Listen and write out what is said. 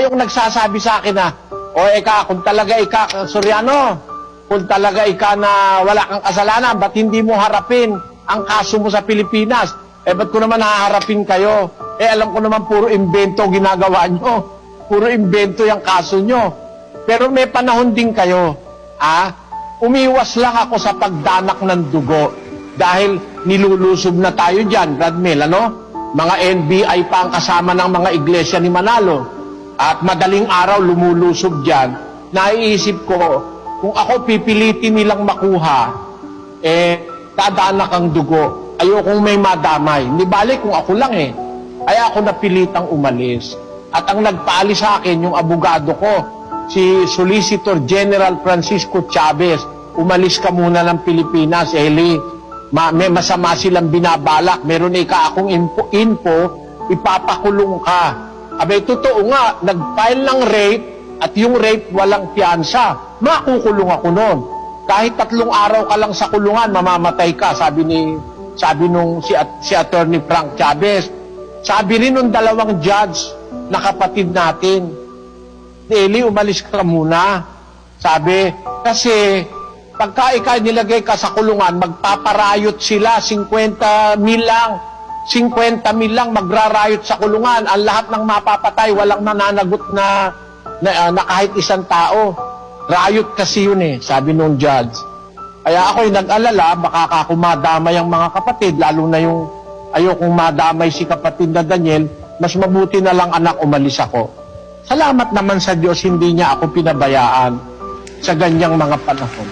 yung nagsasabi sa akin na, o eka, kung talaga ika, Soriano, kung talaga ika na wala kang kasalanan, ba't hindi mo harapin ang kaso mo sa Pilipinas? Ba't ko naman haharapin kayo? Alam ko naman puro imbento ginagawa nyo. Puro imbento yung kaso nyo. Pero may panahon din kayo, umiwas lang ako sa pagdanak ng dugo dahil nilulusob na tayo dyan, Radmel, Mga NBI pa ang kasama ng mga iglesia ni Manalo. At madaling araw lumulusob dyan. Naiisip ko, kung ako pipilitin nilang makuha, dadanak ang dugo. Ayokong may madamay. Hindi balik kung ako lang Ay ako napilitang umalis. At ang nagpaalis sa akin, yung abogado ko, si Solicitor General Francisco Chavez, umalis ka muna ng Pilipinas, Eli. May masama silang binabalak. Meron akong info, ipapakulong ka. Abay, totoo nga, nag-file ng rape, at yung rape walang piyansa. Makukulong ako noon. Kahit 3 araw ka lang sa kulungan, mamamatay ka, sabi nung si Attorney Frank Chavez. Sabi rin nung 2 judge na kapatid natin, Eli, umalis ka muna. Sabi, kasi pagka ikaw nilagay ka sa kulungan, magpaparayot sila, 50,000 lang. 50,000 lang magrarayot sa kulungan. Ang lahat ng mapapatay, walang nananagot na kahit isang tao. Riot kasi yun sabi nung judge. Kaya ako'y nag-alala, baka kumadamay ang mga kapatid, lalo na yung ayokong madamay si kapatid na Daniel, mas mabuti na lang anak, umalis ako. Salamat naman sa Diyos, hindi niya ako pinabayaan sa ganyang mga panahon.